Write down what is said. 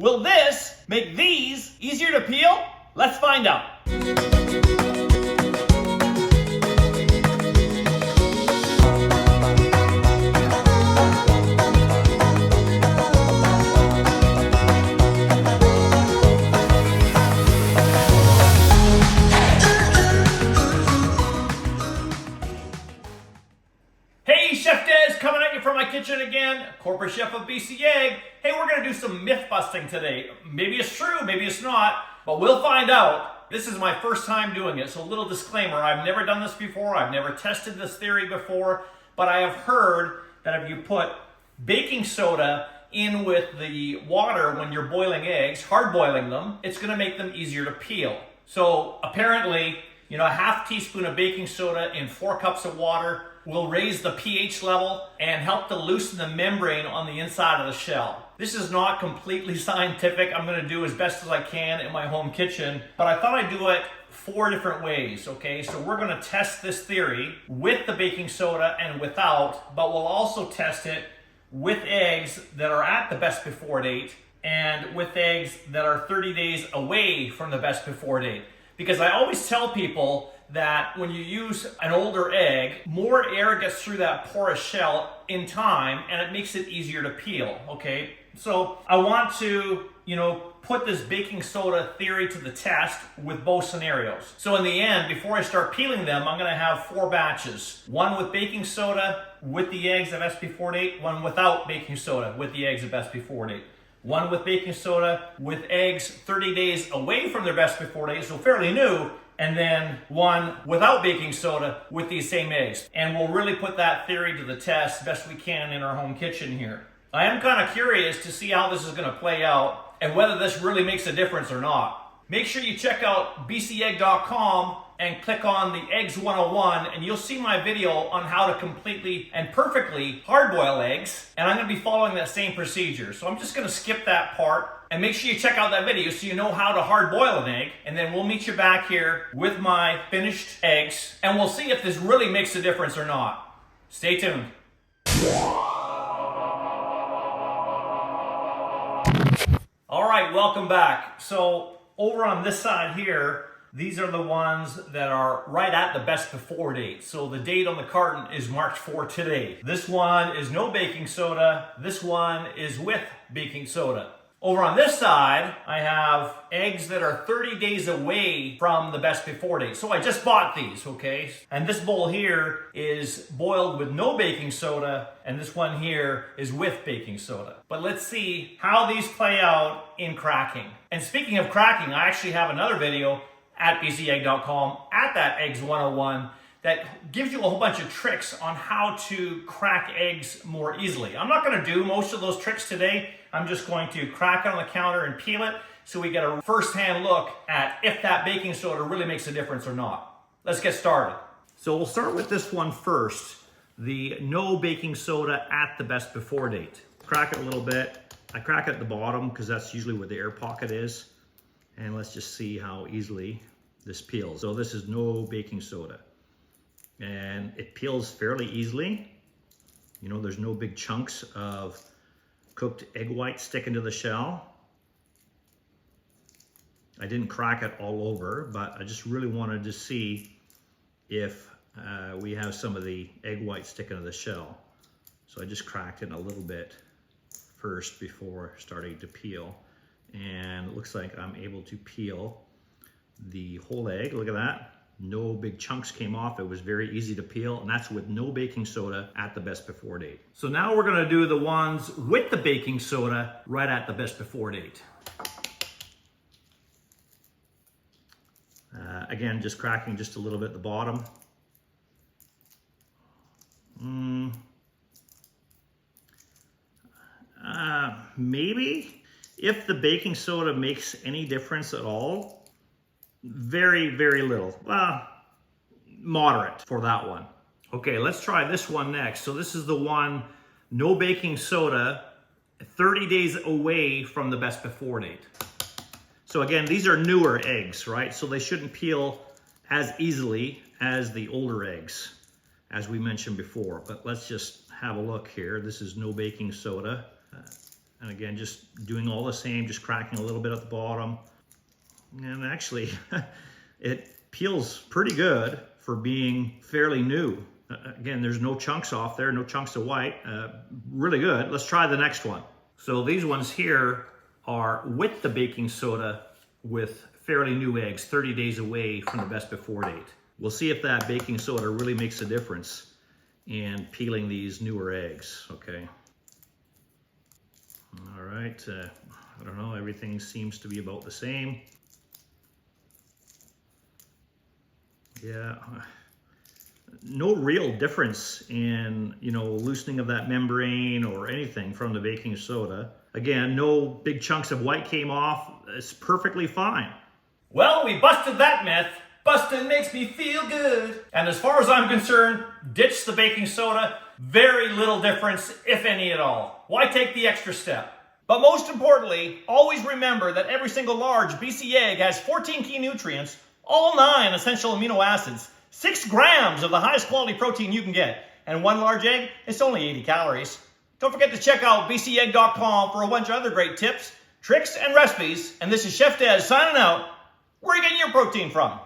Will this make these easier to peel? Let's find out. Hey, Chef Des coming at you from my kitchen again, corporate chef of BC Egg. Hey, we're gonna do some myth busting today. Maybe it's true, maybe it's not, but we'll find out. This is my first time doing it, so a little disclaimer, I've never done this before, I've never tested this theory before, but I have heard that if you put baking soda in with the water when you're boiling eggs, hard boiling them, it's gonna make them easier to peel. So apparently, a half teaspoon of baking soda in 4 cups of water will raise the pH level and help to loosen the membrane on the inside of the shell. This is not completely scientific. I'm gonna do as best as I can in my home kitchen, but I thought I'd do it 4 different ways, okay? So we're gonna test this theory with the baking soda and without, but we'll also test it with eggs that are at the best before date and with eggs that are 30 days away from the best before date. Because I always tell people that when you use an older egg, more air gets through that porous shell in time and it makes it easier to peel, okay? So I want to, put this baking soda theory to the test with both scenarios. So in the end, before I start peeling them, I'm gonna have 4 batches. One with baking soda with the eggs at best before date, one without baking soda with the eggs at best before date. One with baking soda with eggs 30 days away from their best before date, so fairly new, and then one without baking soda with these same eggs. And we'll really put that theory to the test best we can in our home kitchen here. I am kind of curious to see how this is going to play out and whether this really makes a difference or not. Make sure you check out bcegg.com and click on the Eggs 101 and you'll see my video on how to completely and perfectly hard boil eggs. And I'm going to be following that same procedure. So I'm just going to skip that part and make sure you check out that video so you know how to hard boil an egg. And then we'll meet you back here with my finished eggs and we'll see if this really makes a difference or not. Stay tuned. All right, welcome back. So over on this side here, these are the ones that are right at the best before date. So the date on the carton is March 4 today. This one is no baking soda. This one is with baking soda. Over on this side, I have eggs that are 30 days away from the best before date. So I just bought these, okay? And this bowl here is boiled with no baking soda, and this one here is with baking soda. But let's see how these play out in cracking. And speaking of cracking, I actually have another video at bcegg.com at that Eggs 101 that gives you a whole bunch of tricks on how to crack eggs more easily. I'm not gonna do most of those tricks today. I'm just going to crack it on the counter and peel it so we get a first-hand look at if that baking soda really makes a difference or not. Let's get started. So we'll start with this one first, the no baking soda at the best before date. Crack it a little bit. I crack it at the bottom because that's usually where the air pocket is. And let's just see how easily this peels. So this is no baking soda. And it peels fairly easily. There's no big chunks of cooked egg white sticking to the shell. I didn't crack it all over, but I just really wanted to see if we have some of the egg white sticking to the shell. So I just cracked it a little bit first before starting to peel. And it looks like I'm able to peel the whole egg. Look at that. No big chunks came off. It was very easy to peel, and that's with no baking soda at the best before date. So now we're gonna do the ones with the baking soda right at the best before date. Again, just cracking just a little bit at the bottom. Maybe if the baking soda makes any difference at all, very, very little. Moderate for that one. Okay, let's try this one next. So this is the one, no baking soda, 30 days away from the best before date. So again, these are newer eggs, right? So they shouldn't peel as easily as the older eggs, as we mentioned before. But let's just have a look here. This is no baking soda. And again, just doing all the same, just cracking a little bit at the bottom. And actually, it peels pretty good for being fairly new. Again, there's no chunks off there, no chunks of white. Really good. Let's try the next one. So these ones here are with the baking soda with fairly new eggs, 30 days away from the best before date. We'll see if that baking soda really makes a difference in peeling these newer eggs, okay? All right, I don't know, everything seems to be about the same. Yeah, no real difference in, loosening of that membrane or anything from the baking soda. Again, no big chunks of white came off. It's perfectly fine. Well, we busted that myth. Busting makes me feel good. And as far as I'm concerned, ditch the baking soda. Very little difference, if any at all. Why take the extra step? But most importantly, always remember that every single large BC egg has 14 key nutrients, all 9 essential amino acids, 6 grams of the highest quality protein you can get, and 1 large egg, it's only 80 calories. Don't forget to check out bcegg.com for a bunch of other great tips, tricks, and recipes. And this is Chef Des signing out. Where are you getting your protein from?